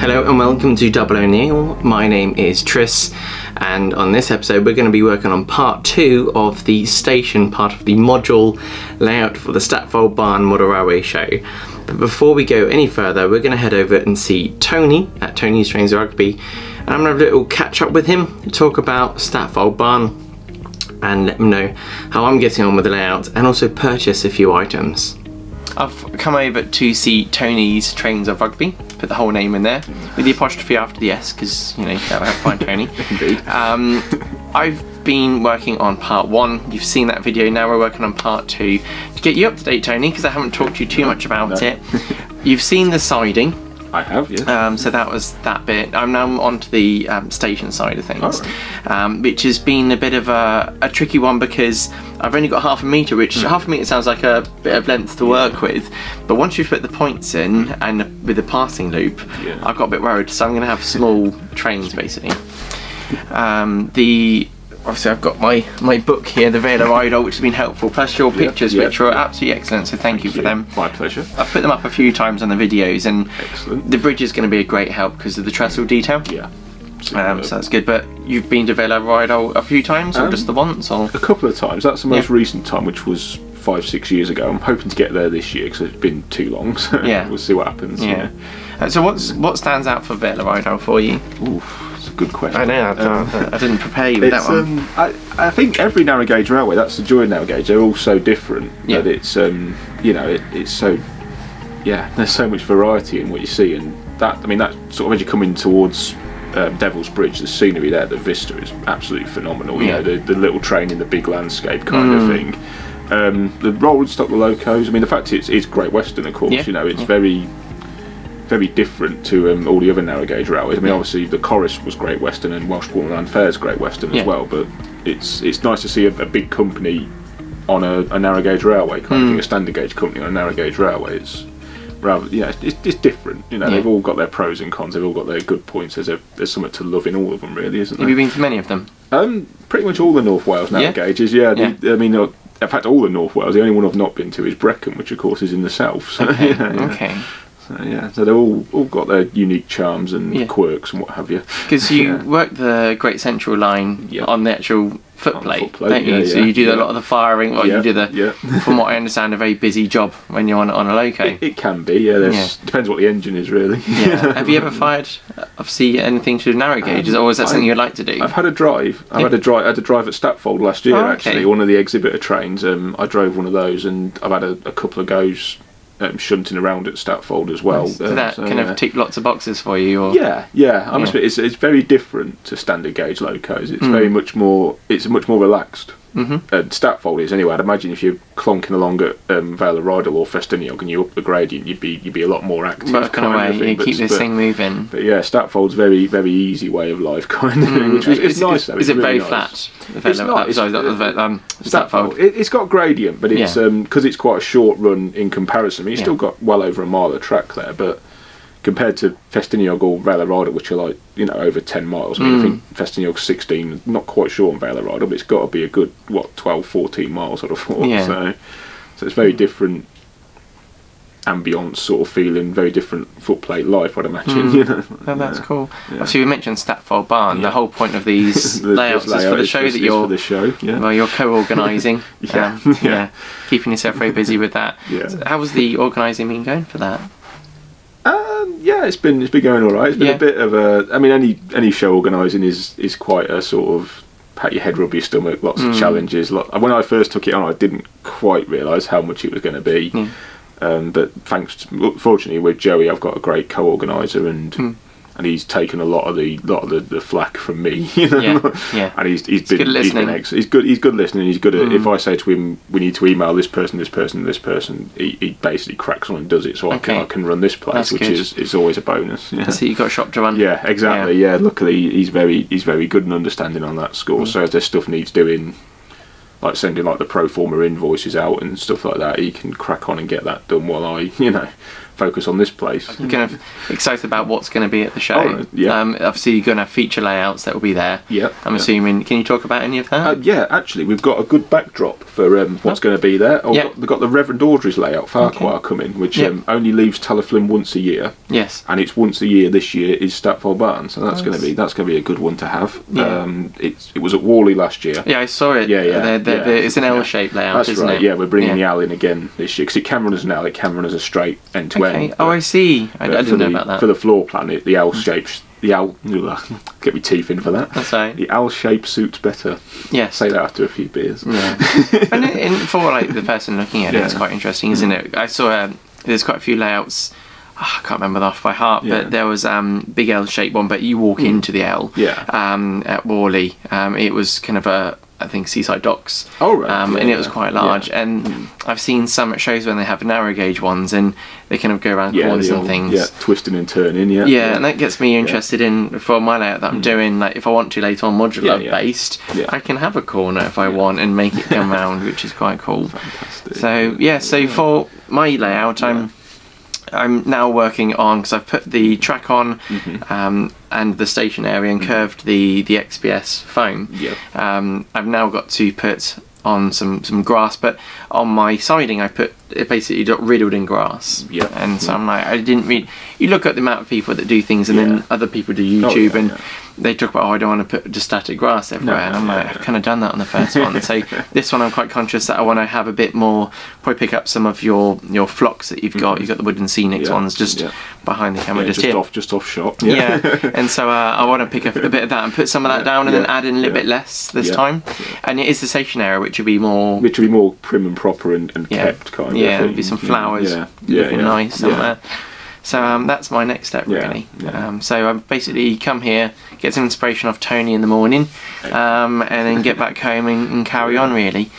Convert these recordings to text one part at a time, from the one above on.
Hello and welcome to Neal. My name is Tris, and on this episode we're going to be working on part 2 of the station part of the module layout for the Statfold Barn Model Railway Show. But before we go any further, we're going to head over and see Tony at Tony's Trains Rugby, and I'm going to have a little catch up with him to talk about Statfold Barn and let him know how I'm getting on with the layout and also purchase a few items. I've come over to see Tony's Trains of Rugby, put the whole name in there, with the apostrophe after the S, because, you know, that'll help find Tony. Indeed. I've been working on part 1, you've seen that video, now we're working on part 2. To get you up to date, Tony, because I haven't talked to you too much about it, you've seen the siding. I have, yeah. So that was that bit. I'm now on to the station side of things, which has been a bit of a tricky one because I've only got half a metre, which half a metre sounds like a bit of length to work with, but once you've put the points in and with the passing loop, I've got a bit worried, so I'm going to have small trains basically. Obviously I've got my book here, the Vela Idol, which has been helpful, plus your pictures, which are absolutely excellent, so thank you for them. My pleasure. I've put them up a few times on the videos, and excellent. The bridge is going to be a great help because of the trestle detail. Yeah. So that's good. But you've been to Vela Idol a few times, or just the once? Or? A couple of times. That's the most recent time, which was 5-6 years ago. I'm hoping to get there this year because it's been too long, so we'll see what happens. Yeah. So what stands out for Vela Idol for you? Oof. It's a good question. I know, I didn't prepare you with that one. I think every narrow gauge railway, that's the joy of narrow gauge, they're all so different that it's you know, it's so, there's so much variety in what you see, and that, I mean, that sort of, as you come in towards Devil's Bridge, the scenery there, the vista is absolutely phenomenal. You know, the little train in the big landscape kind of thing. The rolling stock, the locos, I mean, the fact it's Great Western, of course, you know, it's very different to all the other narrow gauge railways. I mean, obviously the Chorus was Great Western and Welsh Borderland Fair's Great Western as well, but it's nice to see a big company on a narrow gauge railway kind of thing, a standard gauge company on a narrow gauge railway. It's rather, it's different. You know, they've all got their pros and cons. They've all got their good points. There's something to love in all of them, really, isn't there? Have you been to many of them? Pretty much all the North Wales narrow gauges. I mean, in fact, all the North Wales. The only one I've not been to is Brecon, which of course is in the south. So, okay. So they've all got their unique charms and quirks and what have you. Because you work the Great Central line on the actual footplate, don't you? So you do a lot of the firing, or you do the, from what I understand, a very busy job when you're on a loco. It can be, depends what the engine is, really. Have you ever fired, obviously, anything to narrow gauges, or is that something you'd like to do? I've had a drive. I had a drive at Statfold last year, actually, one of the exhibitor trains. I drove one of those, and I've had a couple of goes shunting around at Statfold as well. So that kind of tick lots of boxes for you, or? I must admit, it's very different to standard gauge locos. It's very much more. It's much more relaxed. Statfold is anyway. I'd imagine if you're clonking along at Vela Idol or Festiniog and you up the gradient, you'd be a lot more active. Keep this thing moving. But Statfold's very easy way of life kind of thing, which is nice. Is it very flat? It's not. Statfold. It's got gradient, but it's because it's quite a short run in comparison. I mean, you've still got well over a mile of track there, but compared to Festiniog or Vela Idol, which are like, you know, over 10 miles. I mean, I think Festiniog's 16, not quite sure on Vela Idol, but it's got to be a good, 12, 14 miles, I'd have thought. So it's very different ambience sort of feeling, very different footplate life, I'd imagine. You know? That's cool. Obviously, we mentioned Statfold Barn. The whole point of these layouts is for the show that you're co-organising. Keeping yourself very busy with that. So how was the organising been going for that? It's been going all right. It's been a bit of a. I mean, any show organising is quite a sort of pat your head, rub your stomach, lots of challenges. When I first took it on, I didn't quite realise how much it was going to be. But fortunately with Joey, I've got a great co-organiser, and he's taken a lot of the flack from me, you know. And he's good listening. He's good listening. He's good at, if I say to him, we need to email this person, he basically cracks on and does it. So I can run this place, which is always a bonus. So you've got a shop to run. Yeah, exactly. Yeah, luckily he's very good and understanding on that score. So if there's stuff needs doing, like sending like the pro forma invoices out and stuff like that, he can crack on and get that done while I focus on this place. I'm kind of excited about what's going to be at the show. Oh, yeah. Obviously you're going to have feature layouts that will be there. Yeah. I'm assuming. Can you talk about any of that? Yeah, actually, we've got a good backdrop for what's going to be there. We've got the Reverend Audrey's layout, Farquhar, coming, which only leaves Tallaghflin once a year. Yes. And it's once a year this year is Statfold Barn, so that's going to be a good one to have. Yeah. It was at Worley last year. Yeah, I saw it. It's an L-shaped layout, isn't it? Yeah, we're bringing the L in again this year because it can run as an L, it can run as a straight end to end. Oh, I see. I didn't know about that. For the floor plan, the L shapes. The L, get my teeth in for that. That's right. The L shape suits better. Yes. Say that after a few beers. Yeah. and for like the person looking at it, it's quite interesting, isn't it? I saw there's quite a few layouts. I can't remember them off by heart, but there was big L-shaped one, but you walk into the L. At Worley, it was kind of I think Seaside Docks. Oh, right. And it was quite large. And I've seen some at shows when they have narrow gauge ones and they kind of go around corners and things. Yeah, twisting and turning, Yeah, and that gets me interested in, for my layout that I'm doing, like if I want to later on modular based, I can have a corner if I want and make it come round, which is quite cool. Fantastic. So for my layout, I'm now working on, because I've put the track on and the station area and curved the XPS foam. I've now got to put on some grass, but on my siding I put it basically riddled in grass. And so I'm like, I didn't read. You look at the amount of people that do things, and then other people do YouTube, and they talk about, I don't want to put just static grass everywhere, and I'm like, I've kind of done that on the first one. So this one I'm quite conscious that I want to have a bit more, probably pick up some of your flocks that you've got. You've got the wooden scenics ones just behind the camera, just here. Just off shot. And so I want to pick up a bit of that and put some of that down, and then add in a little bit less this time. And it is the station area, which would be more prim and proper and kept kind of. Yeah, there'd be some flowers looking nice somewhere. So that's my next step really. So I basically come here, get some inspiration off Tony in the morning, and then get back home and carry on really.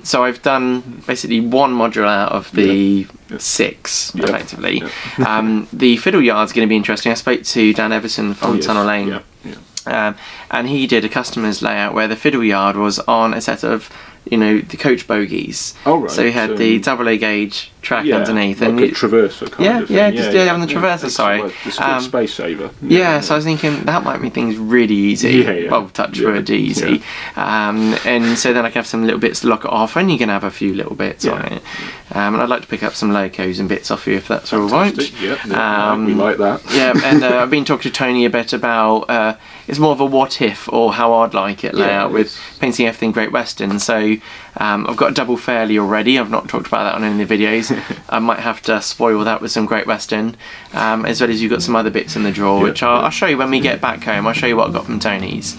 So I've done basically one module out of the 6 effectively. The fiddle yard's going to be interesting. I spoke to Dan Everson from Tunnel Lane, and he did a customer's layout where the fiddle yard was on a set of the coach bogies. So he had the double A gauge track underneath, like and a traverser kind of thing. Having the traverser. Sorry, it's a good space saver. So I was thinking that might make things really easy. Well, touch wood, easy. And so then I can have some little bits to lock it off, and you can have a few little bits on it. And I'd like to pick up some locos and bits off you if that's all right. We like that. And I've been talking to Tony a bit about it's more of a what if or how I'd like it layout with painting everything Great Western. So I've got a double fairly already. I've not talked about that on any of the videos. I might have to spoil that with some Great Western, as well as you've got some other bits in the drawer, which I'll show you when we get back home. I'll show you what I got from Tony's,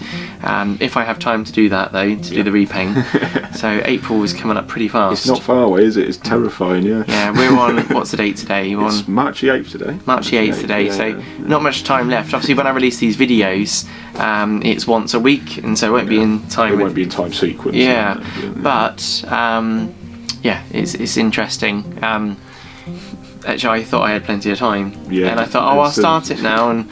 if I have time to do that though, to do the repaint. So April is coming up pretty fast. It's not far away, is it? It's terrifying, Yeah, we're on, what's the date today? It's March the 8th today. March the 8th today, so not much time left. Obviously when I release these videos, it's once a week, and so it won't be in time. It won't be in time sequence. But it's interesting. Actually, I thought I had plenty of time, and I thought, I'll start it now, and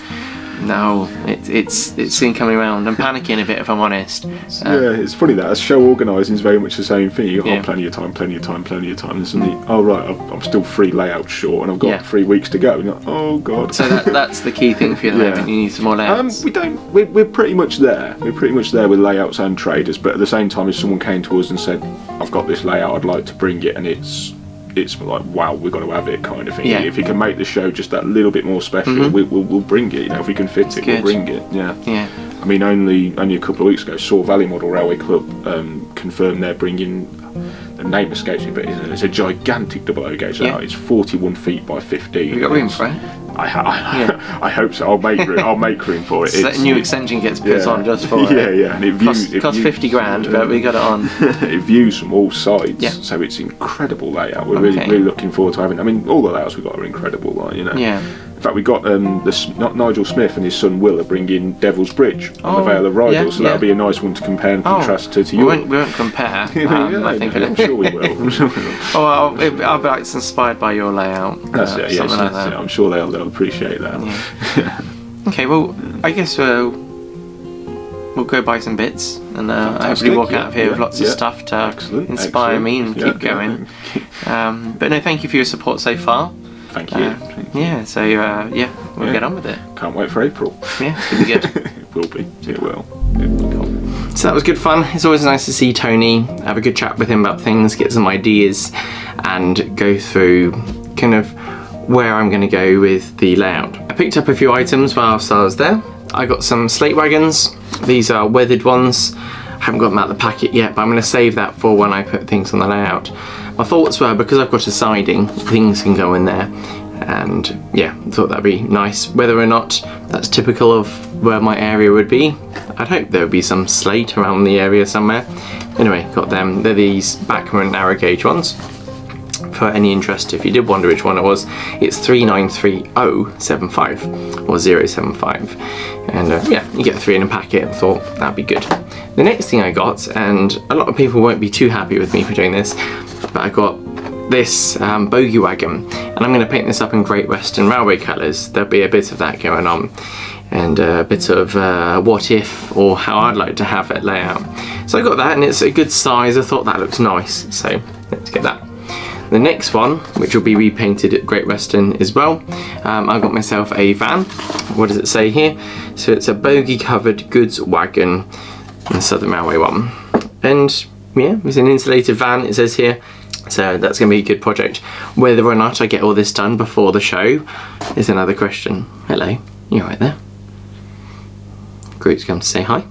no, it's soon coming around. I'm panicking a bit, if I'm honest. It's funny that as show organising is very much the same thing. You've got plenty of time, and suddenly, I'm still 3 layouts short, and I've got 3 weeks to go. And you're like, oh god. So that's the key thing for you at the moment. You need some more layouts. We're pretty much there. We're pretty much there with layouts and traders. But at the same time, if someone came to us and said, I've got this layout, I'd like to bring it, and it's like, wow, we've got to have it kind of thing. If you can make the show just that little bit more special, we'll bring it. If we can fit it, we'll bring it. I mean, only a couple of weeks ago, Saw Valley Model Railway Club confirmed they're bringing, the name escapes me, but it's a gigantic double O gauge layout. It's 41 feet by 15. Have you got room for it? I hope so. I'll make room. I'll make room for it. So that new extension gets put on just for it. And it costs 50 grand, but we got it on. It views from all sides, so it's incredible layout. We're really looking forward to having. I mean, all the layouts we've got are incredible. In fact, we got Nigel Smith and his son Will are bringing Devil's Bridge on the Vale of Rydal, so that'll be a nice one to compare and contrast to you. We won't compare. I'm sure we will. I'll be like, it's inspired by your layout. That's it. Like that. I'm sure they'll appreciate that. Okay, well, I guess we'll go buy some bits and hopefully walk out of here with lots of stuff to inspire me and keep going. But no, thank you for your support so far. thank you. Thank you. Yeah, so yeah, we'll get on with it. Can't wait for April. Yeah, it'll be good. It will be. It will. Cool. So that was good fun. It's always nice to see Tony, have a good chat with him about things, get some ideas, and go through kind of where I'm going to go with the layout. I picked up a few items whilst I was there. I got some slate wagons. These are weathered ones. I haven't got them out of the packet yet, but I'm going to save that for when I put things on the layout. My thoughts were, because I've got a siding, things can go in there, and yeah, I thought that'd be nice. Whether or not that's typical of where my area would be, I'd hope there would be some slate around the area somewhere. Anyway, got them. They're these Bachmann narrow gauge ones. For any interest, if you did wonder which one it was, it's 393075 or 075, and yeah, you get 3 in a packet. I thought that'd be good. The next thing I got, and a lot of people won't be too happy with me for doing this, but I got this bogey wagon, and I'm going to paint this up in Great Western Railway colours. There'll be a bit of that going on, and a bit of what if, or how I'd like to have it layout. So I got that, and it's a good size. I thought that looks nice, so let's get that. The next one, which will be repainted at Great Western as well, I got myself a van. What does it say here? So it's a bogey covered goods wagon, the Southern Railway one. And yeah, it's an insulated van, it says here. So that's going to be a good project. Whether or not I get all this done before the show is another question. Hello, you right there? Groot's come to say hi.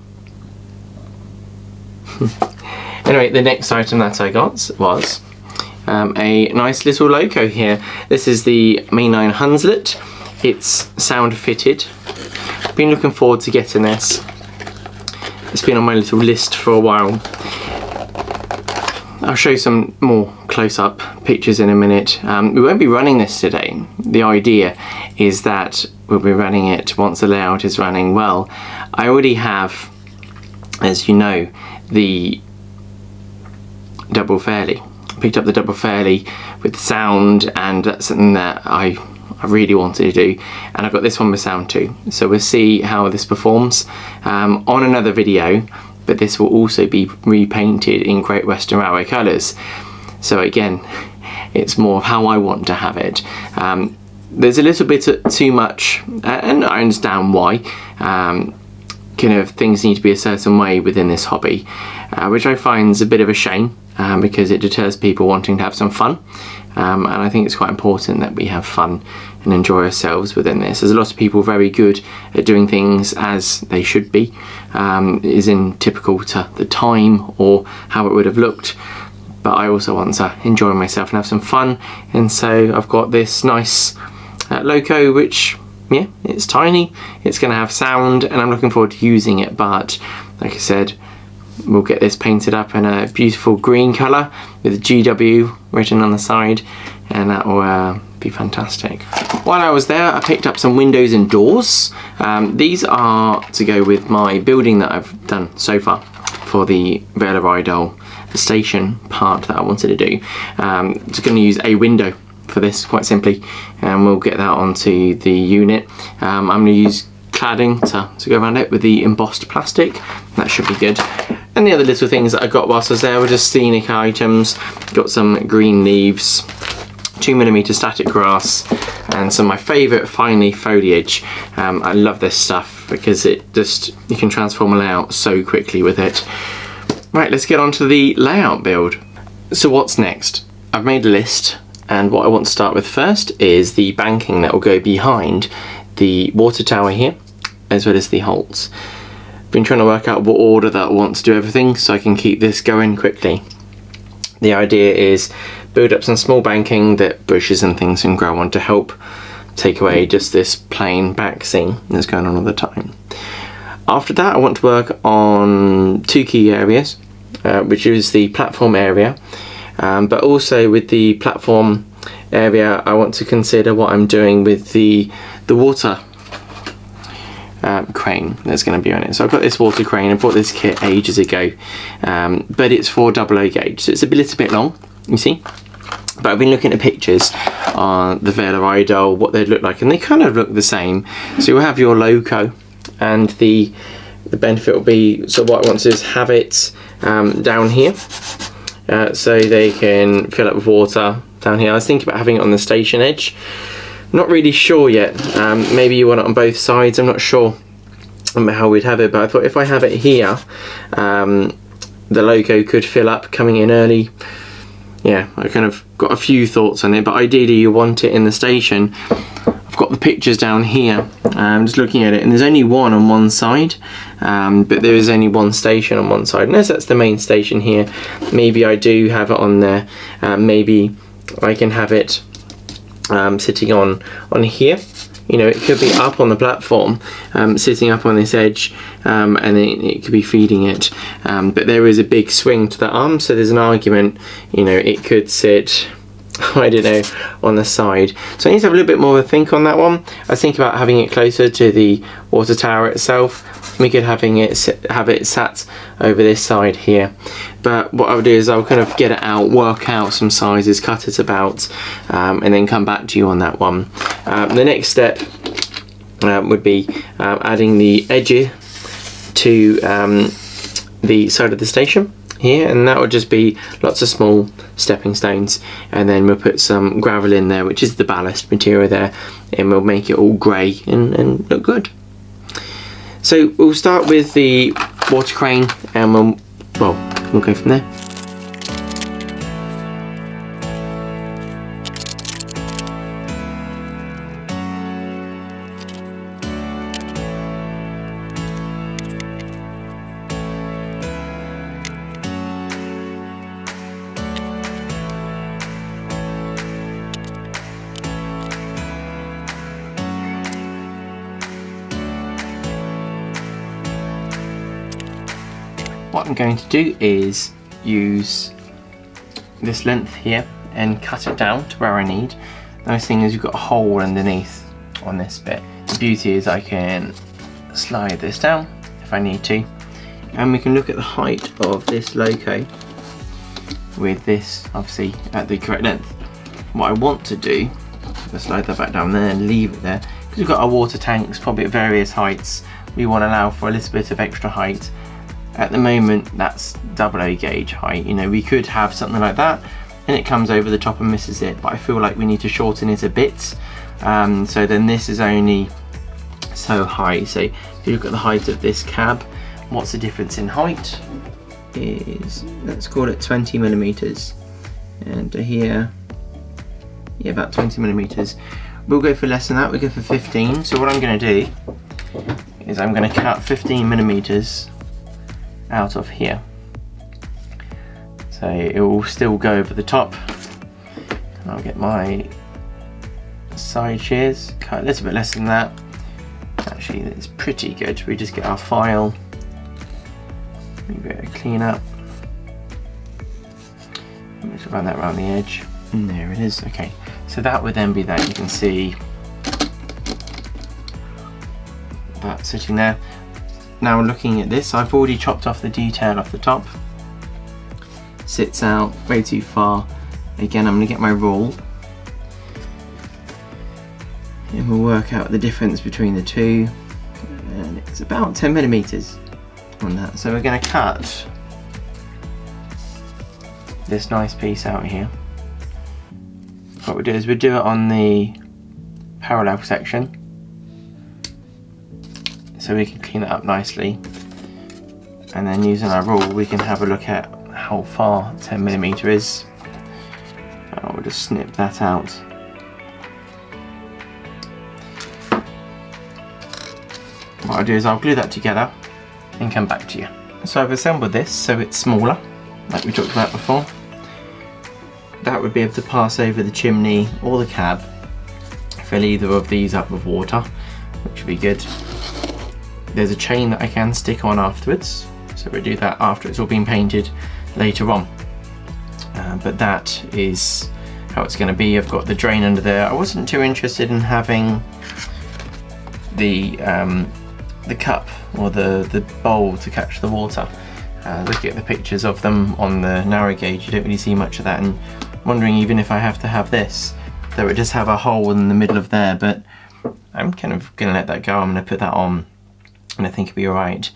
Anyway, the next item that I got was a nice little logo here. This is the Mainline Hunslet. It's sound fitted. Been looking forward to getting this. It's been on my little list for a while. I'll show you some more close-up pictures in a minute. We won't be running this today. The idea is that we'll be running it once the layout is running well. I already have, as you know, the double fairly. Picked up the double fairly with sound, and that's something that I really wanted to do, and I've got this one with sound too, so we'll see how this performs on another video. But this will also be repainted in Great Western Railway colours, so again, it's more of how I want to have it. There's a little bit too much, and I understand why. Kind of things need to be a certain way within this hobby, which I find is a bit of a shame, because it deters people wanting to have some fun, and I think it's quite important that we have fun and enjoy ourselves within this. There's a lot of people very good at doing things as they should be, isn't typical to the time or how it would have looked, but I also want to enjoy myself and have some fun, and so I've got this nice logo, which, yeah, it's tiny, it's going to have sound, and I'm looking forward to using it. But like I said, we'll get this painted up in a beautiful green colour with GW written on the side, and that will be fantastic. While I was there, I picked up some windows and doors. These are to go with my building that I've done so far for the Vale of Idle, the station part that I wanted to do. Just going to use a window for this, quite simply, and we'll get that onto the unit. I'm going to use cladding to go around it with the embossed plastic. That should be good. And the other little things that I got whilst I was there were just scenic items. Got some green leaves, 2mm static grass, and some of my favourite fine leaf foliage. I love this stuff because you can transform a layout so quickly with it. Right, let's get on to the layout build. So what's next? I've made a list, and what I want to start with first is the banking that will go behind the water tower here, as well as the holds. Been trying to work out what order that I want to do everything so I can keep this going quickly. The idea is build up some small banking that bushes and things can grow on to help take away just this plain back seam that's going on all the time. After that, I want to work on two key areas, which is the platform area, but also with the platform area I want to consider what I'm doing with the water crane that's going to be on it. So I've got this water crane. I bought this kit ages ago, but it's for 00 gauge, so it's a little bit long, you see. But I've been looking at pictures on the Vale of Idle, what they'd look like, and they kind of look the same. So you'll have your loco, and the benefit will be, so what I want to do is have it down here, so they can fill up with water, down here. I was thinking about having it on the station edge. Not really sure yet. Maybe you want it on both sides. I'm not sure how we'd have it, but I thought if I have it here, the logo could fill up coming in early. Yeah, I kind of got a few thoughts on it, but ideally you want it in the station. I've got the pictures down here. I'm just looking at it, and there's only one on one side, but there is only one station on one side, unless that's the main station here. Maybe I do have it on there. Maybe I can have it sitting on here. You know, it could be up on the platform, sitting up on this edge, and then it could be feeding it. But there is a big swing to the arm, so there's an argument, you know, it could sit, I don't know, on the side. So I need to have a little bit more of a think on that one. I was thinking about having it closer to the water tower itself. We could have it sat over this side here. But what I'll do is I'll kind of get it out, work out some sizes, cut it about, and then come back to you on that one. The next step would be adding the edge to the side of the station here, and that would just be lots of small stepping stones, and then we'll put some gravel in there, which is the ballast material there, and we'll make it all grey and look good. So we'll start with the water crane, and we'll go from there. What I'm going to do is use this length here and cut it down to where I need. The nice thing is you've got a hole underneath on this bit. The beauty is I can slide this down if I need to, and we can look at the height of this loco with this obviously at the correct length. What I want to do, I'll slide that back down there and leave it there, because we've got our water tanks probably at various heights. We want to allow for a little bit of extra height. At the moment that's double O gauge height. You know, we could have something like that and it comes over the top and misses it, but I feel like we need to shorten it a bit. So then this is only so high. So if you look at the height of this cab, what's the difference in height is, let's call it 20 millimeters, and to here, yeah, about 20 millimeters. We'll go for less than that, we'll go for 15. So what I'm going to do is I'm going to cut 15 millimeters out of here, so it will still go over the top, and I'll get my side shears, cut a little bit less than that. Actually it's pretty good. We just get our file, maybe a clean up, let's run that around the edge, and there it is. Okay, so that would then be that. You can see that sitting there. Now looking at this, I've already chopped off the detail off the top. Sits out way too far. Again, I'm going to get my rule and we'll work out the difference between the two, and it's about 10 millimeters on that. So we're going to cut this nice piece out here. What we'll do is we'll do it on the parallel section, so we can clean it up nicely, and then using our rule we can have a look at how far 10 millimeter is. We'll just snip that out. What I'll do is I'll glue that together and come back to you. So I've assembled this so it's smaller, like we talked about before. That would be able to pass over the chimney or the cab, fill either of these up with water, which would be good. There's a chain that I can stick on afterwards, so we'll do that after it's all been painted later on. But that is how it's going to be. I've got the drain under there. I wasn't too interested in having the cup or the bowl to catch the water. Looking at the pictures of them on the narrow gauge, you don't really see much of that, and wondering even if I have to have this, though it does have a hole in the middle of there, but I'm kind of going to let that go. I'm going to put that on and I think it'll be alright.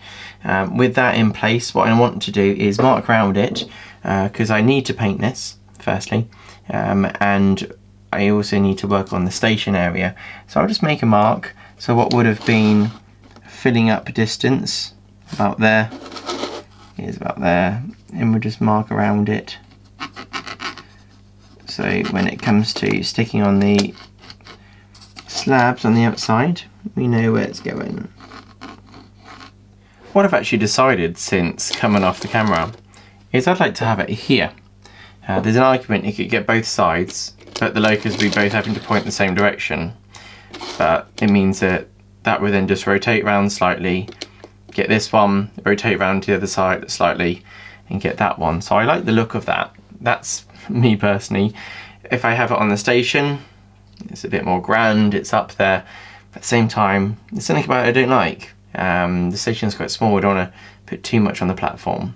With that in place, what I want to do is mark around it, because I need to paint this. firstly, and I also need to work on the station area. So I'll just make a mark. So what would have been filling up distance about there is about there, and we'll just mark around it. So when it comes to sticking on the slabs on the outside, we know where it's going. What I've actually decided since coming off the camera is I'd like to have it here. There's an argument you could get both sides, but the locos will be both having to point the same direction. But it means that would then just rotate around slightly, get this one, rotate around to the other side slightly, and get that one. So I like the look of that. That's me personally. If I have it on the station, it's a bit more grand, it's up there. But at the same time, there's something about it I don't like. The station's quite small, I don't want to put too much on the platform.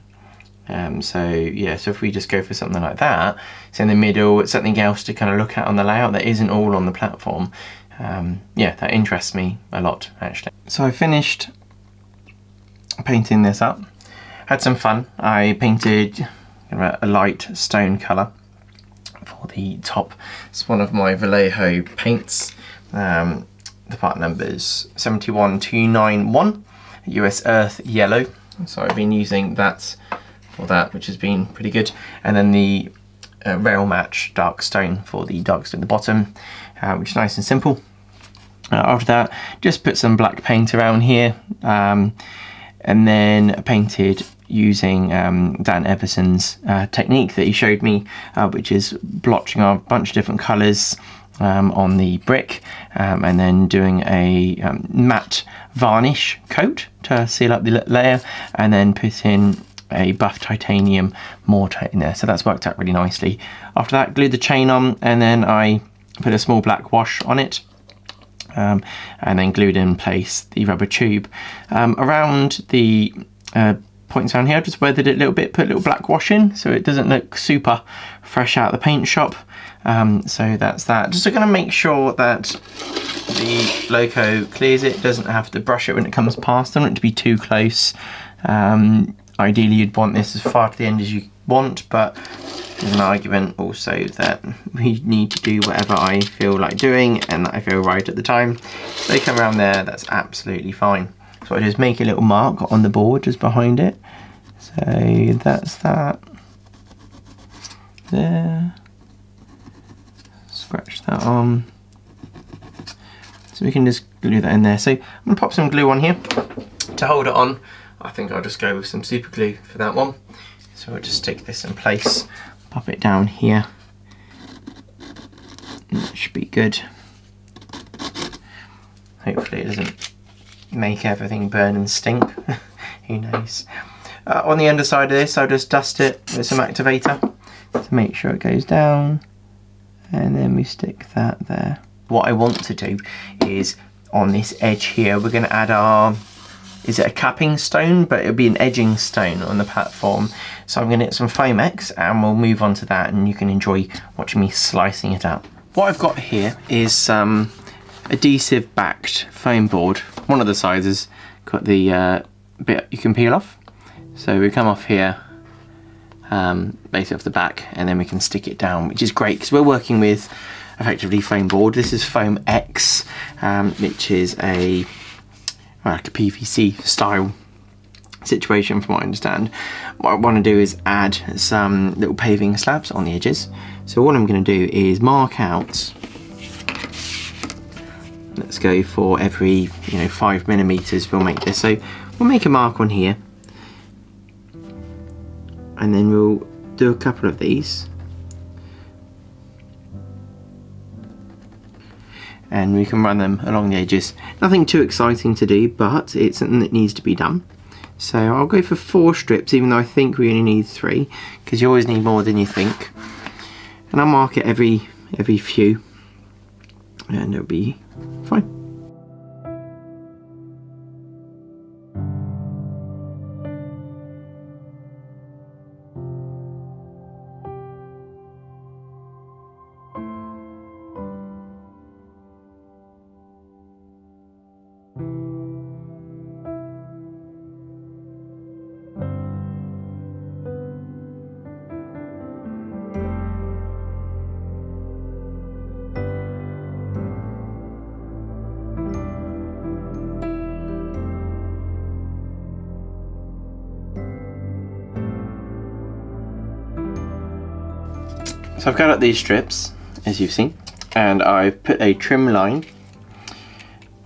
So yeah, so if we just go for something like that, it's in the middle, it's something else to kind of look at on the layout that isn't all on the platform. Yeah, that interests me a lot actually. So I finished painting this up, had some fun. I painted a light stone colour for the top. It's one of my Vallejo paints. The part number's 71291, US Earth Yellow. So I've been using that for that, which has been pretty good. And then the Rail Match Dark Stone for the dark stone at the bottom, which is nice and simple. After that, just put some black paint around here, and then painted using Dan Everson's technique that he showed me, which is blotching a bunch of different colours on the brick, and then doing a matte varnish coat to seal up the layer, and then put in a buff titanium mortar in there. So that's worked out really nicely. After that, glued the chain on, and then I put a small black wash on it, and then glued in place the rubber tube. Around the points down here, I just weathered it a little bit, put a little black wash in so it doesn't look super fresh out of the paint shop. So that's that. Just going to make sure that the loco clears it, doesn't have to brush it when it comes past. I don't want it to be too close. Ideally you'd want this as far to the end as you want, but there's an argument also that we need to do whatever I feel like doing and that I feel right at the time. If they come around there, that's absolutely fine. So I just make a little mark on the board just behind it. So that's that. There. Scratch that on. So we can just glue that in there. So I'm going to pop some glue on here to hold it on. I think I'll just go with some super glue for that one. So we'll just stick this in place, pop it down here. And that should be good. Hopefully it doesn't make everything burn and stink. Who knows? On the underside of this, I'll just dust it with some activator to make sure it goes down. And then we stick that there. What I want to do is on this edge here, we're going to add our, is it a capping stone? But it'll be an edging stone on the platform. So I'm going to get some Foamex and we'll move on to that, and you can enjoy watching me slicing it up. What I've got here is some adhesive backed foam board. One of the sizes got the bit you can peel off. So we come off here, basically off the back, and then we can stick it down, which is great because we're working with effectively foam board. This is Foamex, which is like a PVC style situation from what I understand. What I want to do is add some little paving slabs on the edges. So what I'm going to do is mark out, let's go for every 5mm we'll make this. So we'll make a mark on here, and then we'll do a couple of these, and we can run them along the edges. Nothing too exciting to do, but it's something that needs to be done. So I'll go for 4 strips, even though I think we only need 3, because you always need more than you think. And I'll mark it every few, and it'll be fine. So I've cut out these strips, as you've seen, and I've put a trim line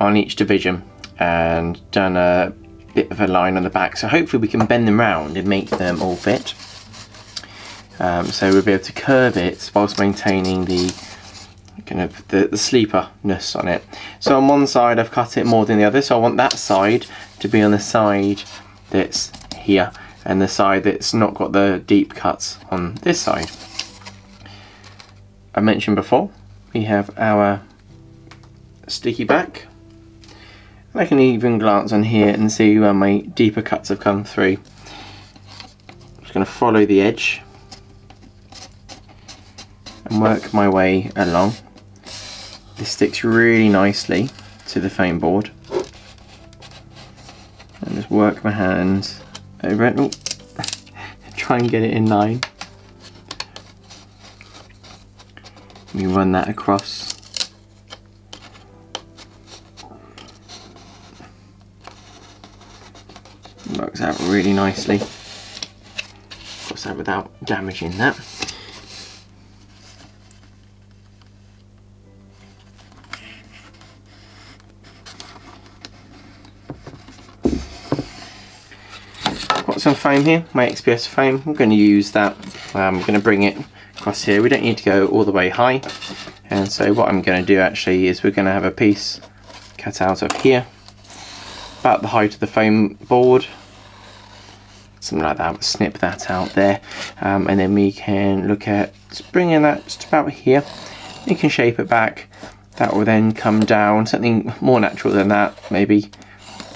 on each division and done a bit of a line on the back, so hopefully we can bend them round and make them all fit. So we'll be able to curve it whilst maintaining the kind of the sleeperness on it. So on one side I've cut it more than the other, so I want that side to be on the side that's here and the side that's not got the deep cuts on this side. I mentioned before we have our sticky back. I can even glance on here and see where my deeper cuts have come through. I'm just going to follow the edge and work my way along. This sticks really nicely to the foam board. And just work my hand over it. Oh, try and get it in line. We run that across. Works out really nicely. Of course, that without damaging that. Got some foam here, my XPS foam. I'm going to use that. I'm going to bring it across here. We don't need to go all the way high, and so what I'm going to do actually is we're going to have a piece cut out of here, about the height of the foam board, something like that. We'll snip that out there, and then we can look at just bringing that just about here. You can shape it back. That will then come down, something more natural than that. Maybe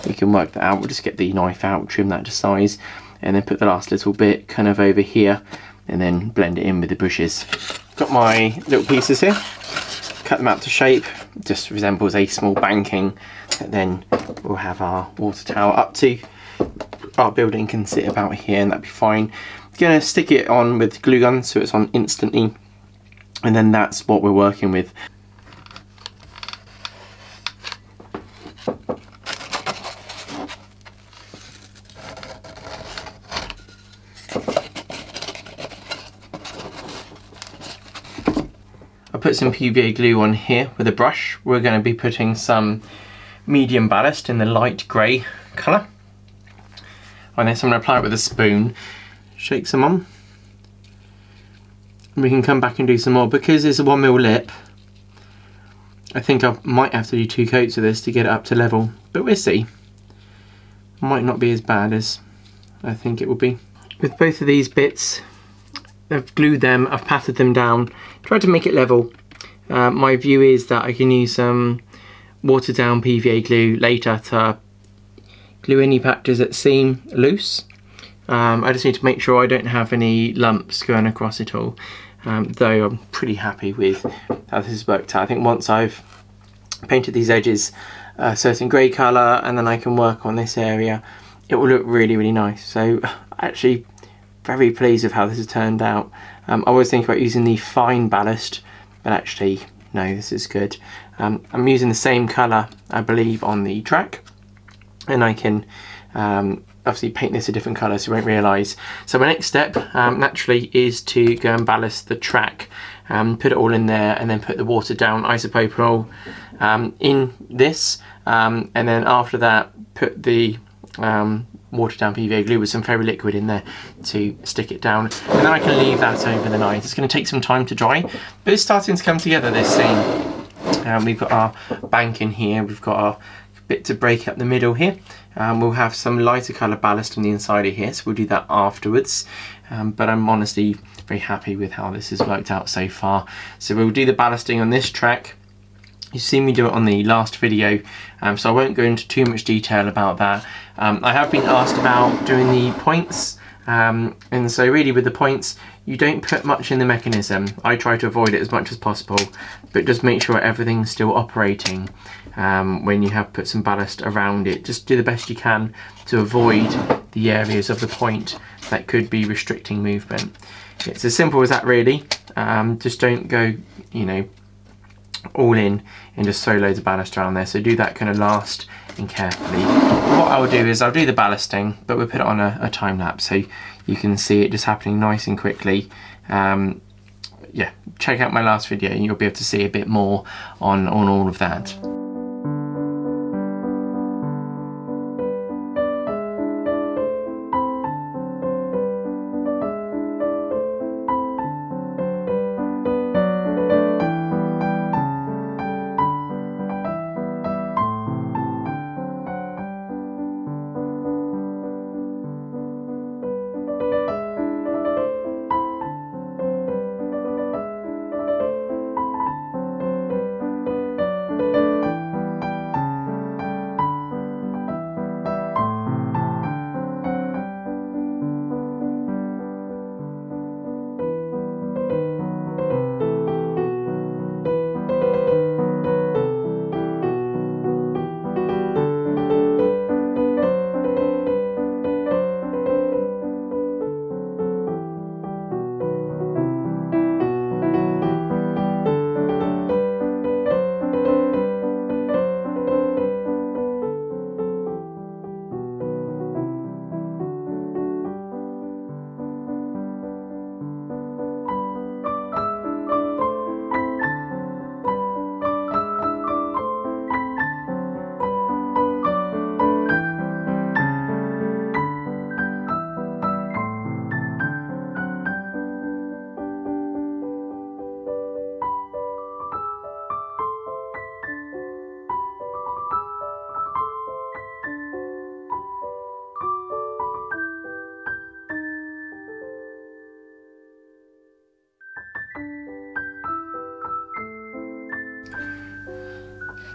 we can work that out. We'll just get the knife out, trim that to size, and then put the last little bit kind of over here, and then blend it in with the bushes. Got my little pieces here, cut them out to shape. Just resembles a small banking. And then we'll have our water tower up to our building can sit about here, and that'd be fine. Gonna stick it on with glue gun so it's on instantly, and then that's what we're working with. I put some PVA glue on here with a brush. We're going to be putting some medium ballast in the light grey colour. On this I'm going to apply it with a spoon, shake some on. And we can come back and do some more. Because it's a 1mm lip, I think I might have to do 2 coats of this to get it up to level, but we'll see. Might not be as bad as I think it will be. With both of these bits, I've glued them, I've patted them down, tried to make it level. My view is that I can use some watered down PVA glue later to glue any patches that seem loose. I just need to make sure I don't have any lumps going across it all, though I'm pretty happy with how this has worked out. I think once I've painted these edges a certain grey colour and then I can work on this area, it will look really, really nice. So actually very pleased with how this has turned out. I was thinking about using the fine ballast, but actually no, this is good. I'm using the same colour I believe on the track, and I can obviously paint this a different colour so you won't realise. So my next step naturally is to go and ballast the track, put it all in there, and then put the watered down isopropyl in this, and then after that put the watered down PVA glue with some fairy liquid in there to stick it down, and then I can leave that over the night. It's going to take some time to dry, but it's starting to come together, this scene. We've got our bank in here, we've got our bit to break up the middle here. We'll have some lighter colour ballast on the inside of here, so we'll do that afterwards. But I'm honestly very happy with how this has worked out so far. So we'll do the ballasting on this track. You've seen me do it on the last video, so I won't go into too much detail about that. I have been asked about doing the points, and so really with the points, you don't put much in the mechanism. I try to avoid it as much as possible, but just make sure everything's still operating when you have put some ballast around it. Just do the best you can to avoid the areas of the point that could be restricting movement. It's as simple as that really. Just don't go, you know, all in and just throw loads of ballast around there. So do that kind of last and carefully. What I'll do is I'll do the ballasting, but we'll put it on a time lapse so you can see it just happening nice and quickly. yeah, check out my last video and you'll be able to see a bit more on all of that.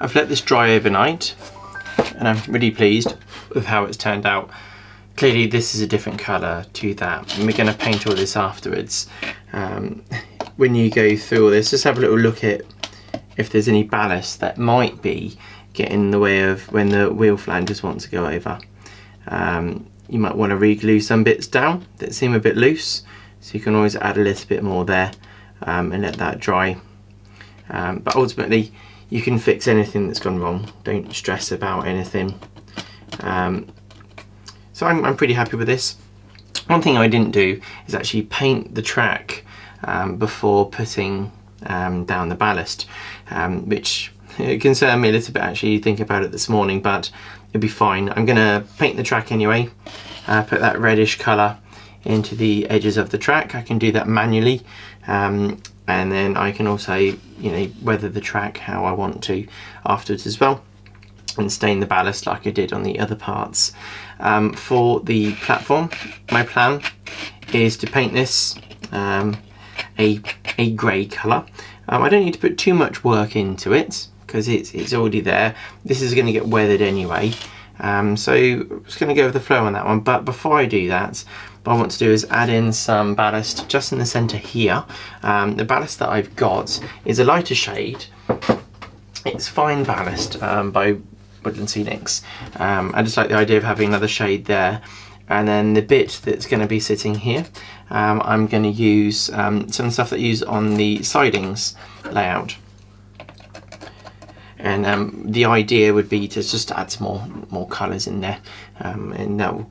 I've let this dry overnight and I'm really pleased with how it's turned out. Clearly this is a different colour to that, and we're going to paint all this afterwards. When you go through all this, just have a little look at if there's any ballast that might be getting in the way of when the wheel flanges want to go over. You might want to re-glue some bits down that seem a bit loose, so you can always add a little bit more there and let that dry. But ultimately you can fix anything that's gone wrong, don't stress about anything. So I'm pretty happy with this. One thing I didn't do is actually paint the track before putting down the ballast, which concerned me a little bit actually thinking about it this morning, but it'll be fine. I'm gonna paint the track anyway, put that reddish colour into the edges of the track. I can do that manually, and then I can also, you know, weather the track how I want to afterwards as well, and stain the ballast like I did on the other parts. For the platform, my plan is to paint this a grey colour. I don't need to put too much work into it because it's already there. This is going to get weathered anyway, so I'm just going to go with the flow on that one. But before I do that, what I want to do is add in some ballast just in the centre here. The ballast that I've got is a lighter shade. It's fine ballast by Woodland Scenics. I just like the idea of having another shade there. And then the bit that's going to be sitting here, I'm going to use some stuff that I use on the sidings layout. And the idea would be to just add some more colours in there, and that will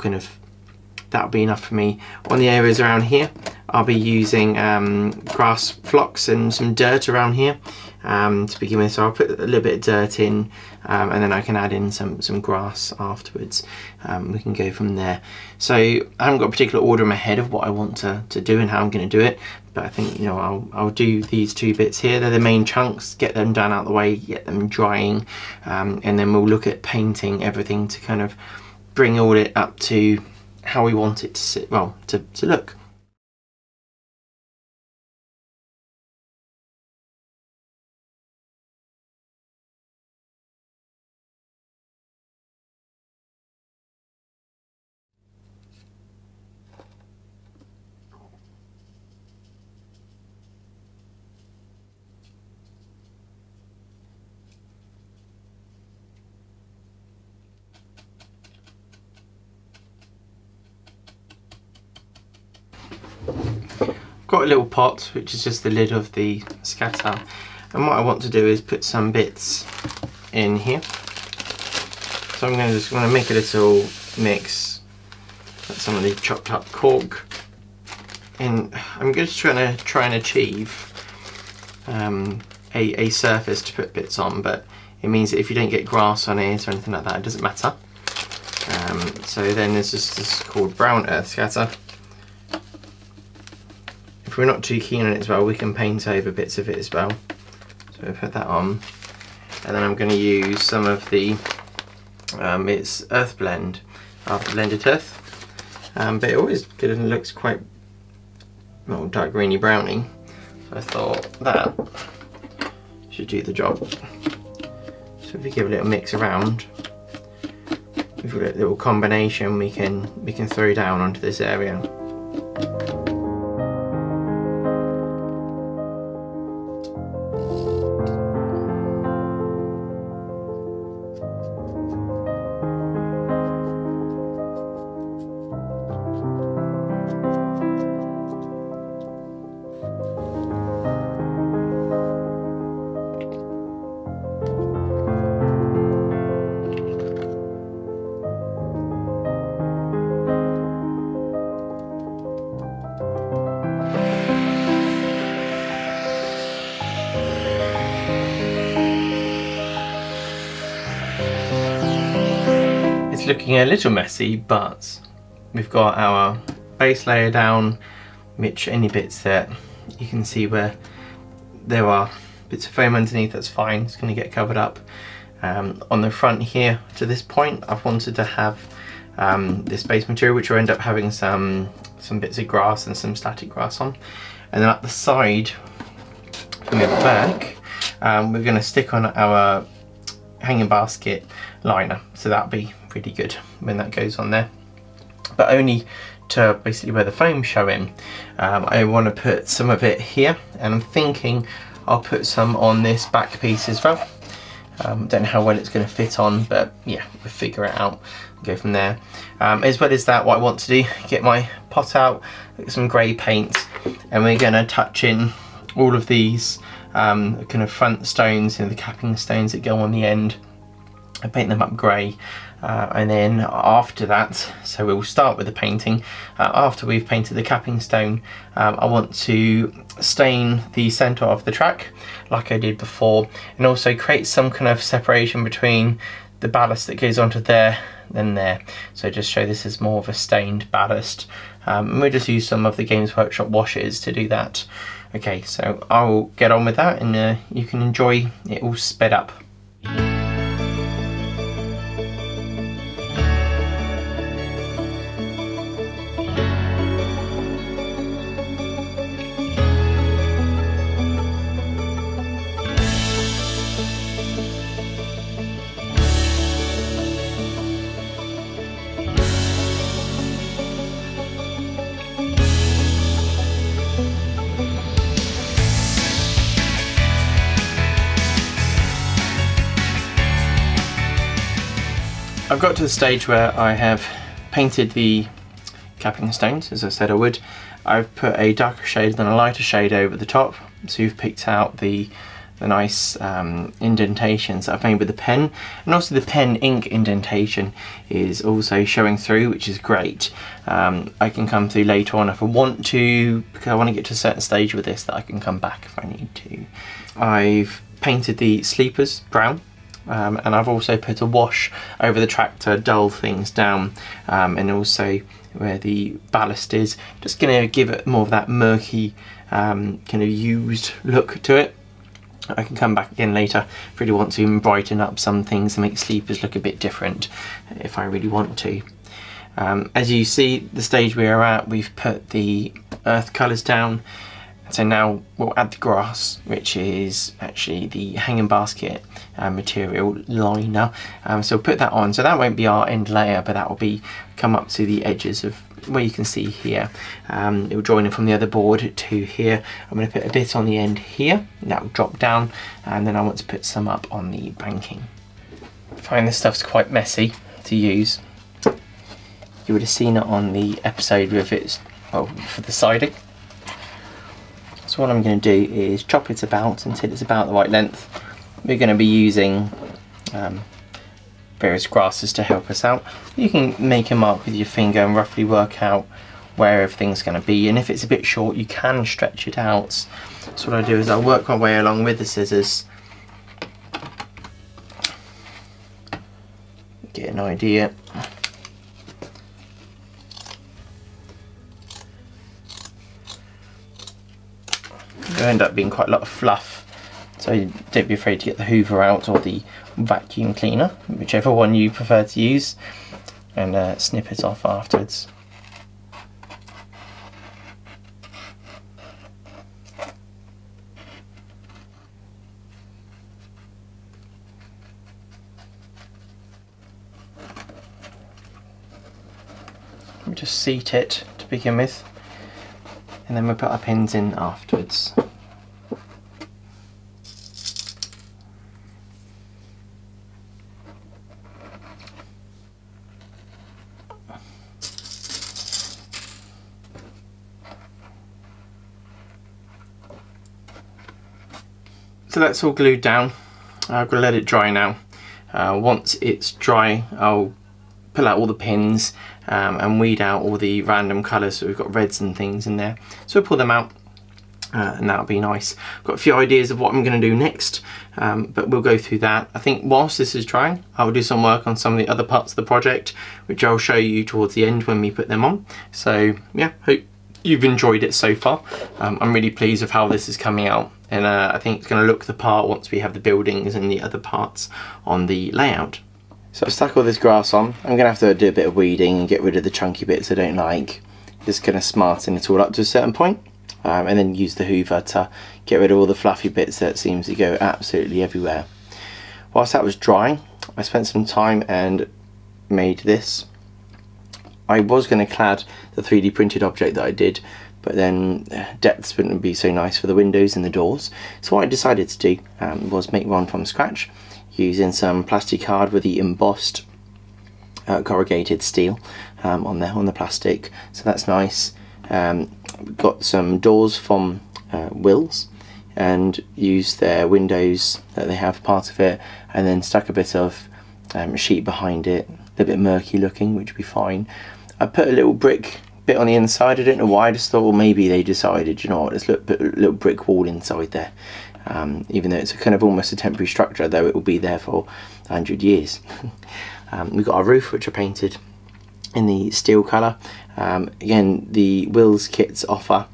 that'll be enough for me. On the areas around here, I'll be using grass flocks and some dirt around here to begin with. So I'll put a little bit of dirt in, and then I can add in some grass afterwards. We can go from there. So I haven't got a particular order in my head of what I want to do and how I'm going to do it, but I think, you know, I'll do these two bits here. They're the main chunks, get them done out of the way, get them drying, and then we'll look at painting everything to kind of bring all it up to how we want it to sit, well, to look. Got a little pot which is just the lid of the scatter, and what I want to do is put some bits in here. So I'm just going to make a little mix, put some of the chopped up cork, and I'm just trying to achieve a surface to put bits on, but it means that if you don't get grass on it or anything like that, it doesn't matter. So then there's just this called brown earth scatter. If we're not too keen on it as well, we can paint over bits of it as well. So we'll put that on, and then I'm going to use some of the it's earth blend, blended earth, but it always good and looks quite, well, dark greeny browny. So I thought that should do the job. So if we give a little mix around, we've got a little combination we can throw down onto this area. Looking a little messy, but we've got our base layer down, which any bits that you can see where there are bits of foam underneath, that's fine, it's going to get covered up. On the front here to this point, I've wanted to have this base material, which will end up having some bits of grass and some static grass on, and then at the side from the back we're going to stick on our hanging basket liner, so that'll be really good when that goes on there, but only to basically where the foam's showing. I want to put some of it here, and I'm thinking I'll put some on this back piece as well. Don't know how well it's going to fit on, but yeah, we'll figure it out and go from there. As well as that, what I want to do, get my pot out, get some grey paint, and we're going to touch in all of these kind of front stones, the capping stones that go on the end. I paint them up grey, and then after that, so we'll start with the painting. After we've painted the capping stone, I want to stain the centre of the track like I did before, and also create some kind of separation between the ballast that goes onto there and there. So just show this as more of a stained ballast, and we'll just use some of the Games Workshop washes to do that. Okay, so I'll get on with that, and you can enjoy it all sped up. I've got to the stage where I have painted the capping stones, as I said I would. I've put a darker shade and a lighter shade over the top, so you've picked out the nice indentations I've made with the pen, and also the pen ink indentation is also showing through, which is great. I can come through later on if I want to, because I want to get to a certain stage with this that I can come back if I need to. I've painted the sleepers brown, and I've also put a wash over the track to dull things down, and also where the ballast is, just going to give it more of that murky kind of used look to it. I can come back again later if I really want to brighten up some things and make sleepers look a bit different if I really want to. As you see, the stage we are at, we've put the earth colours down. So now we'll add the grass, which is actually the hanging basket material liner. So we'll put that on. So that won't be our end layer, but that will be come up to the edges of where you can see here. It will join in from the other board to here. I'm going to put a bit on the end here. That will drop down, and then I want to put some up on the banking. I find this stuff's quite messy to use. You would have seen it on the episode with its, well, for the siding. So what I'm going to do is chop it about until it's about the right length. We're going to be using various grasses to help us out. You can make a mark with your finger and roughly work out where everything's going to be, and if it's a bit short you can stretch it out. So what I do is I'll work my way along with the scissors, get an idea. It'll end up being quite a lot of fluff, so don't be afraid to get the hoover out or the vacuum cleaner, whichever one you prefer to use, and snip it off afterwards. We just seat it to begin with, and then we'll put our pins in afterwards. So that's all glued down. I've got to let it dry now. Once it's dry, I'll pull out all the pins and weed out all the random colours, so we've got reds and things in there. So we'll pull them out and that'll be nice. I've got a few ideas of what I'm going to do next, but we'll go through that. I think whilst this is drying, I'll do some work on some of the other parts of the project, which I'll show you towards the end when we put them on. So yeah, hope you've enjoyed it so far. I'm really pleased with how this is coming out, and I think it's going to look the part once we have the buildings and the other parts on the layout. So I've stuck all this grass on. I'm going to have to do a bit of weeding and get rid of the chunky bits I don't like. Just going to smarten it all up to a certain point, and then use the hoover to get rid of all the fluffy bits that seems to go absolutely everywhere. Whilst that was drying, I spent some time and made this. I was going to clad the 3D printed object that I did, but then depths wouldn't be so nice for the windows and the doors. So what I decided to do was make one from scratch, using some plastic card with the embossed corrugated steel on there on the plastic. So that's nice. Got some doors from Wills and used their windows that they have part of it, and then stuck a bit of sheet behind it, a bit murky looking, which would be fine. I put a little brick bit on the inside. I don't know why. I just thought, well, maybe they decided, you know what, let's put a little brick wall inside there, even though it's a kind of almost a temporary structure, though it will be there for 100 years. We've got our roof, which I painted in the steel colour. Again, the Wills kits offer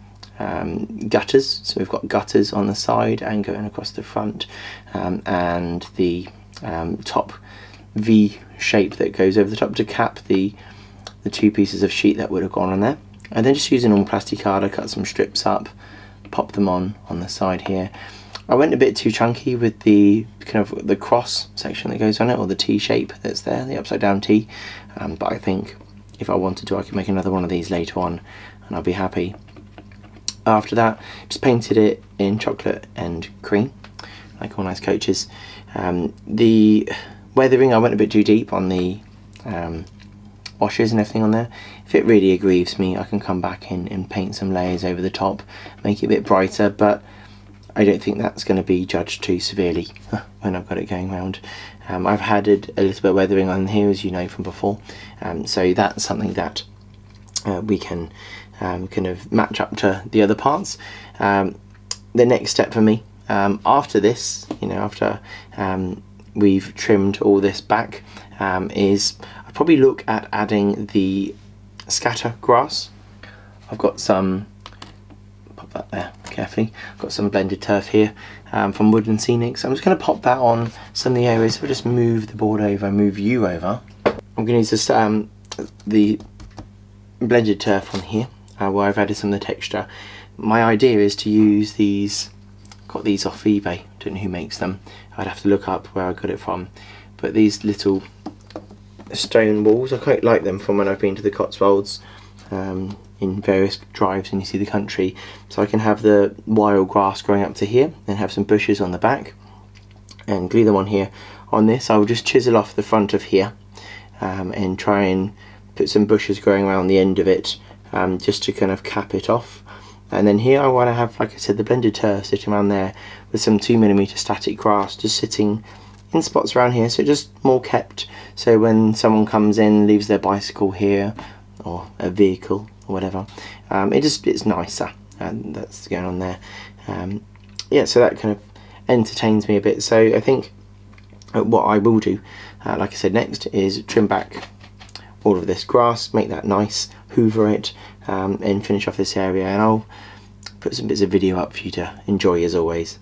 gutters, so we've got gutters on the side and going across the front, and the top V shape that goes over the top to cap the two pieces of sheet that would have gone on there. And then just using normal plastic card, I cut some strips up, pop them on the side here. I went a bit too chunky with the kind of the cross section that goes on it, or the T shape that's there, the upside down T, but I think if I wanted to I could make another one of these later on and I'll be happy. After that, just painted it in chocolate and cream, like all nice coaches. The weathering, I went a bit too deep on the washes and everything on there. If it really aggrieves me, I can come back in and paint some layers over the top, make it a bit brighter, but I don't think that's going to be judged too severely when I've got it going round. I've added a little bit of weathering on here, as you know from before, so that's something that we can kind of match up to the other parts. The next step for me, after this, you know, after we've trimmed all this back, is I'll probably look at adding the scatter grass. I've got some, pop that there carefully, I've got some blended turf here from Wood and Scenic, so I'm just going to pop that on some of the areas. I'll just move the board over, move you over. I'm going to use this, the blended turf on here, where I've added some of the texture. My idea is to use these, got these off eBay, don't know who makes them, I'd have to look up where I got it from, but these little stone walls, I quite like them from when I've been to the Cotswolds in various drives and you see the country. So I can have the wild grass growing up to here and have some bushes on the back and glue them on here. On this I will just chisel off the front of here and try and put some bushes growing around the end of it, just to kind of cap it off. And then here I want to have, like I said, the blended turf sitting around there with some 2mm static grass just sitting in spots around here, so just more kept, so when someone comes in, leaves their bicycle here or a vehicle, or whatever. It's nicer, and that's going on there. Yeah, so that kind of entertains me a bit. So I think what I will do, like I said, next is trim back all of this grass, make that nice, hoover it, and finish off this area, and I'll put some bits of video up for you to enjoy as always.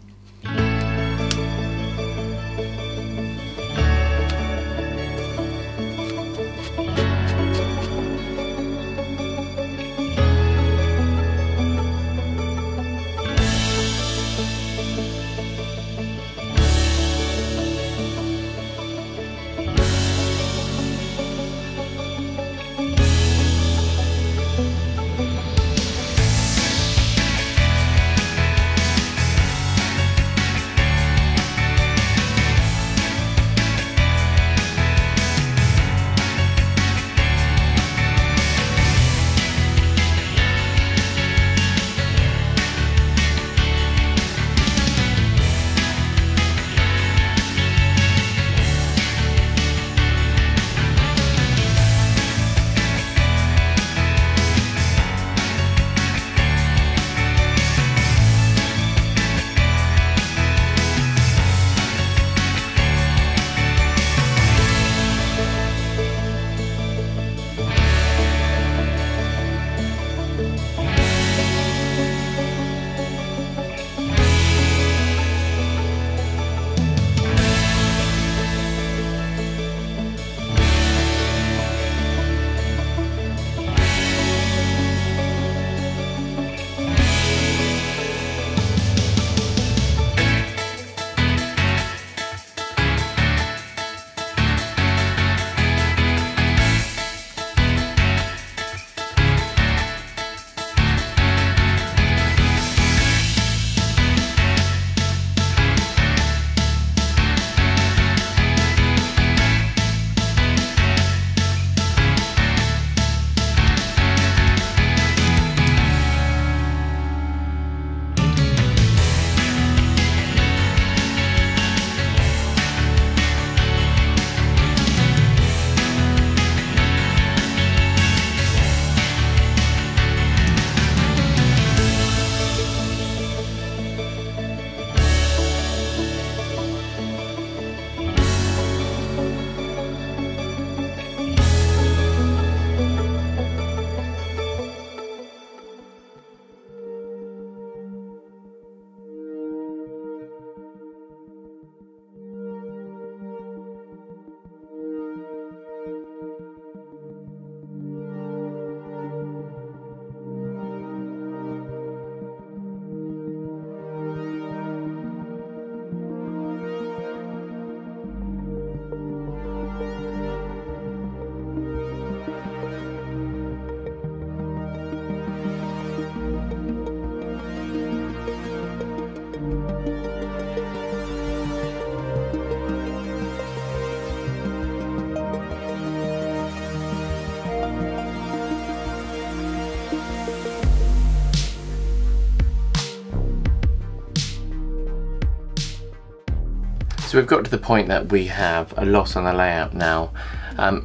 So we've got to the point that we have a lot on the layout now.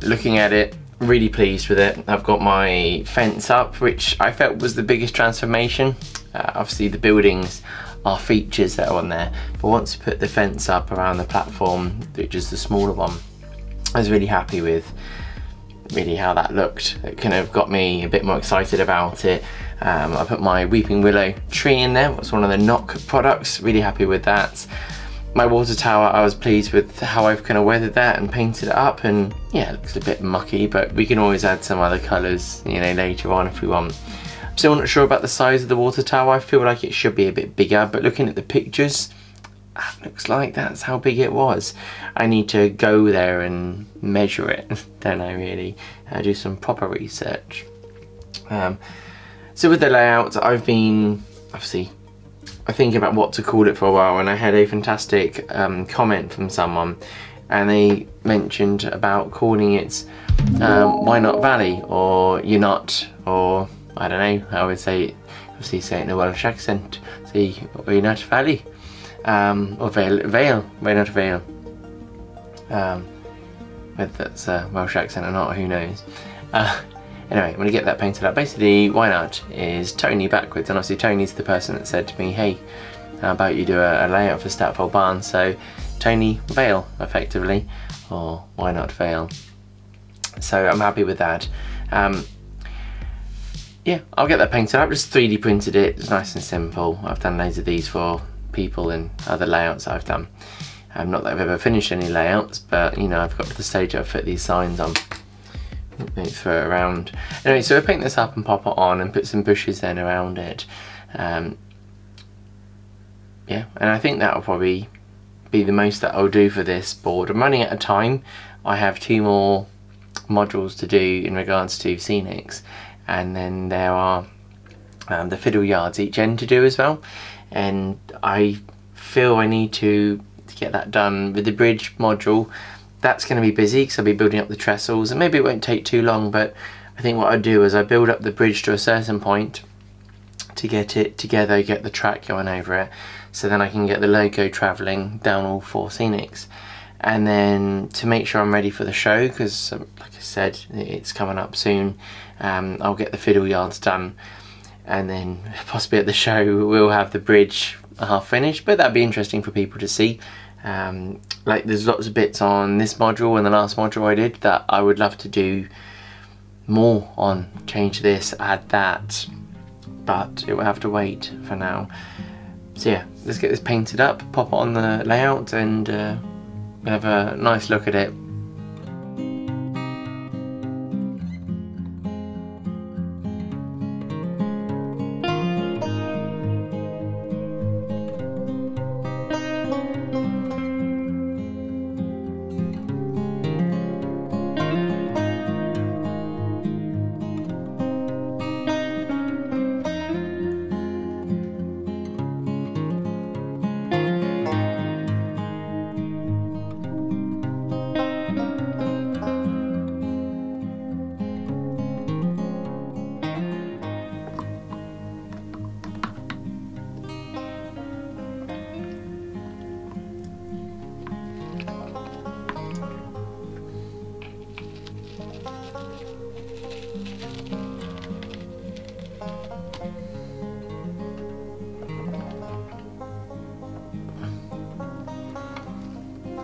Looking at it, really pleased with it. I've got my fence up, which I felt was the biggest transformation. Obviously the buildings are features that are on there, but once you put the fence up around the platform, which is the smaller one, I was really happy with really how that looked. It kind of got me a bit more excited about it. I put my weeping willow tree in there. It's one of the Knock products, really happy with that. My water tower, I was pleased with how I've kind of weathered that and painted it up, and yeah, it looks a bit mucky, but we can always add some other colours, you know, later on if we want. I'm still not sure about the size of the water tower. I feel like it should be a bit bigger, but looking at the pictures, looks like that's how big it was. I need to go there and measure it, don't I really? Do some proper research. So with the layout, I've been obviously thinking about what to call it for a while, and I had a fantastic comment from someone, and they mentioned about calling it Why Not Valley, or You're Not, or I don't know how I would say it. Obviously say it in a Welsh accent, say Why Not Valley, or Vale, Why Not Vale. Whether that's a Welsh accent or not, who knows. Anyway, I'm going to get that painted up. Basically, Why Not is Tony backwards, and obviously Tony's the person that said to me, hey, how about you do a layout for Statfold Barn? So Tony Vale, effectively, or Why Not Vale. So I'm happy with that. Yeah, I'll get that painted up. Just 3D printed it. It's nice and simple. I've done loads of these for people and other layouts I've done. Not that I've ever finished any layouts, but you know, I've got to the stage I've put these signs on. Throw it around. Anyway, so I paint this up and pop it on and put some bushes then around it. Yeah, and I think that'll probably be the most that I'll do for this board. I'm running out of time. I have 2 more modules to do in regards to scenics, and then there are the fiddle yards each end to do as well, and I feel I need to get that done with the bridge module. That's going to be busy because I'll be building up the trestles, and maybe it won't take too long, but I think what I do is I build up the bridge to a certain point to get it together, get the track going over it, so then I can get the logo travelling down all 4 scenics. And then to make sure I'm ready for the show, because like I said, it's coming up soon, I'll get the fiddle yards done, and then possibly at the show we'll have the bridge half finished, but that'd be interesting for people to see. Like there's lots of bits on this module and the last module I did that I would love to do more on, change this, add that, but it will have to wait for now. So yeah, let's get this painted up, pop it on the layout, and have a nice look at it.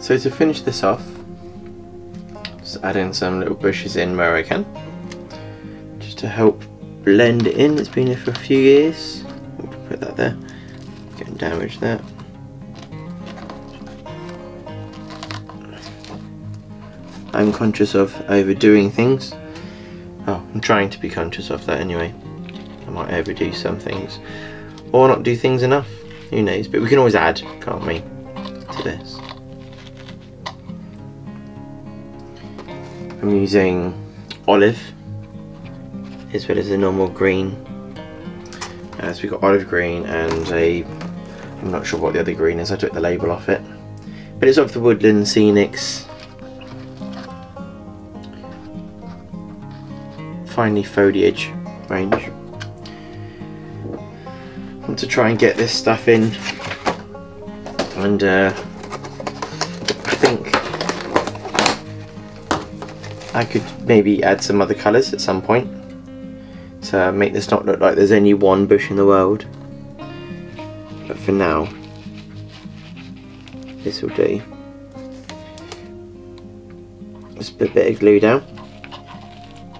So to finish this off, just add in some little bushes in where I can, just to help blend it in. It's been here for a few years. We'll put that there, getting damaged there. I'm conscious of overdoing things. Oh, I'm trying to be conscious of that anyway. I might overdo some things, or not do things enough, who knows, but we can always add, can't we, to this. I'm using olive as well as a normal green. So we've got olive green and I'm not sure what the other green is, I took the label off it. But it's of the Woodland Scenics Finely Foliage range. I want to try and get this stuff in, and I think I could maybe add some other colours at some point to make this not look like there's only one bush in the world, but for now this will do. Just put a bit of glue down,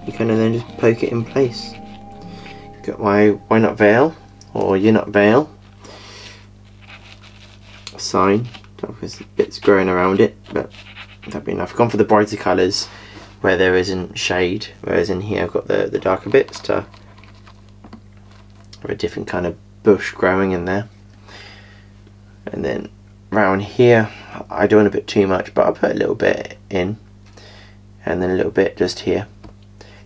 you can then just poke it in place. Got my Why Not Vale, or You're Not Vale sign, because the bits growing around it, but that'd be enough. I've gone for the brighter colours where there isn't shade, whereas in here I've got the darker bits to have a different kind of bush growing in there. And then round here I don't want to put too much, but I'll put a little bit in, and then a little bit just here,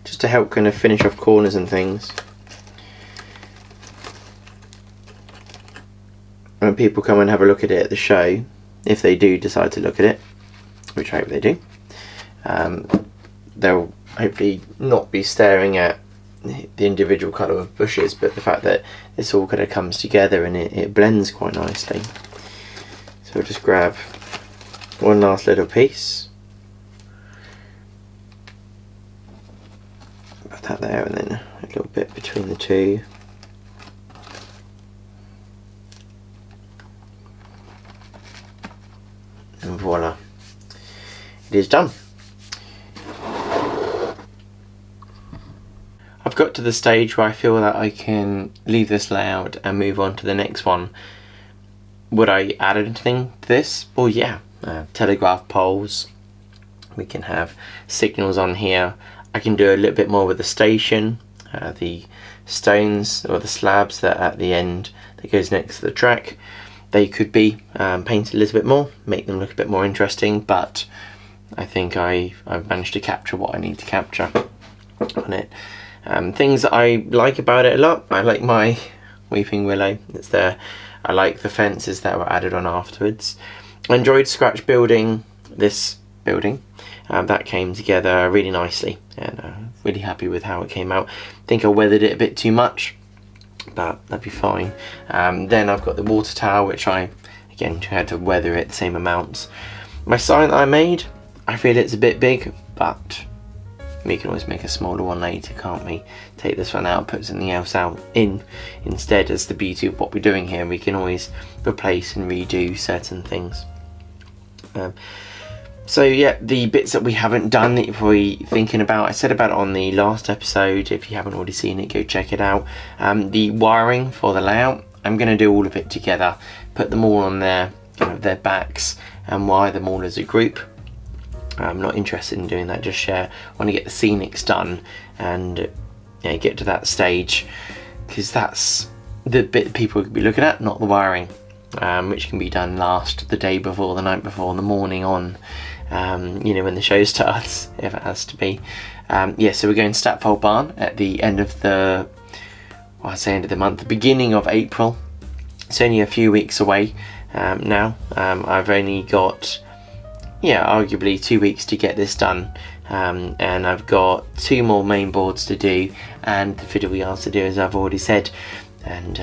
just to help kind of finish off corners and things. When people come and have a look at it at the show, if they do decide to look at it, which I hope they do, they'll hopefully not be staring at the individual colour of bushes, but the fact that this all kind of comes together and it blends quite nicely. So we'll just grab one last little piece, put that that there, and then a little bit between the two. And voila, it is done. I've got to the stage where I feel that I can leave this layout and move on to the next one. Would I add anything to this? Well, yeah, telegraph poles. We can have signals on here. I can do a little bit more with the station, the stones or the slabs that are at the end that goes next to the track. They could be painted a little bit more, make them look a bit more interesting, but I think I've managed to capture what I need to capture on it. Things that I like about it a lot, I like my weeping willow that's there. I like the fences that were added on afterwards. I enjoyed scratch building this building. That came together really nicely, and really happy with how it came out. I think I weathered it a bit too much, but that'd be fine. Then I've got the water tower, which I again had to weather it the same amounts. My sign that I made, I feel it's a bit big, but we can always make a smaller one later, can't we? Take this one out, put something else out in instead. As the beauty of what we're doing here, we can always replace and redo certain things. So yeah, the bits that we haven't done that you're probably thinking about, I said about it on the last episode. If you haven't already seen it, go check it out. The wiring for the layout, I'm going to do all of it together, put them all on their their backs and wire them all as a group. I'm not interested in doing that just yet. I want to get the scenics done and get to that stage, because that's the bit people could be looking at, not the wiring, which can be done the day before, the night before, the morning on, when the show starts, if it has to be. Yeah, so we're going to Statfold Barn at the end of the, well, I say end of the month, the beginning of April. It's only a few weeks away now. I've only got, arguably 2 weeks to get this done, and I've got 2 more main boards to do and the fiddle wheels to do, as I've already said. And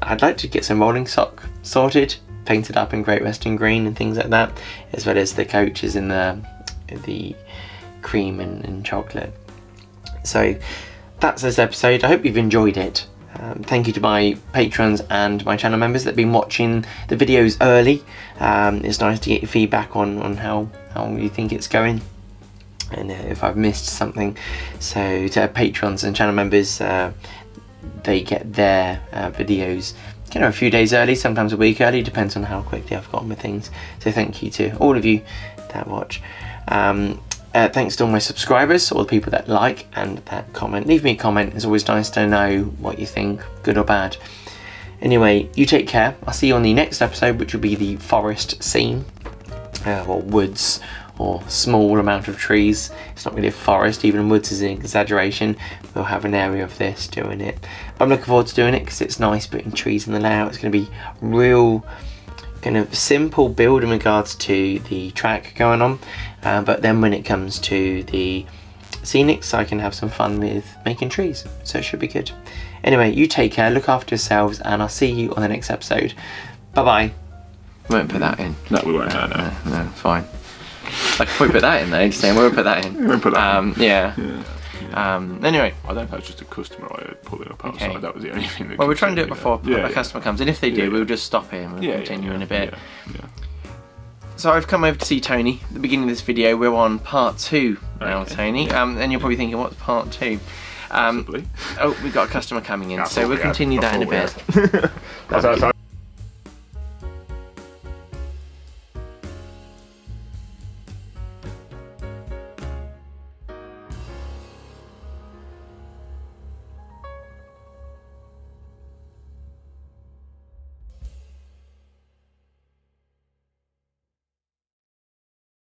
I'd like to get some rolling stock sorted, painted up in Great Western Green and things like that, as well as the coaches in the cream and chocolate. So that's this episode. I hope you've enjoyed it. Thank you to my patrons and my channel members that have been watching the videos early. It's nice to get your feedback on how you think it's going, and if I've missed something. So to patrons and channel members, they get their videos a few days early, sometimes a week early, depends on how quickly I've gotten with things. So thank you to all of you that watch. Thanks to all my subscribers, all the people that like and that comment. Leave me a comment, it's always nice to know what you think, good or bad. Anyway, you take care. I'll see you on the next episode, which will be the forest scene, or woods, or small amount of trees. It's not really a forest, even woods is an exaggeration. We'll have an area of this doing it. I'm looking forward to doing it because it's nice putting trees in the layout. It's going to be real kind of simple build in regards to the track going on, but then when it comes to the scenics, I can have some fun with making trees, so it should be good. Anyway, you take care, look after yourselves, and I'll see you on the next episode. Bye bye. We won't put that in. No, we won't. No, fine. Like, we put that in there, just saying, we'll put that in. We won't put that in. Yeah. Anyway, I don't know if that was just a customer I pulling up outside. Okay. That was the only thing. Well, we're trying to do it before a customer comes, and if they do, we'll just stop here and we'll continue in a bit. So I've come over to see Tony. At the beginning of this video, we're on part 2 now, Tony. And you're probably thinking, what's part 2? Oh, we've got a customer coming in, so we'll continue that in a bit.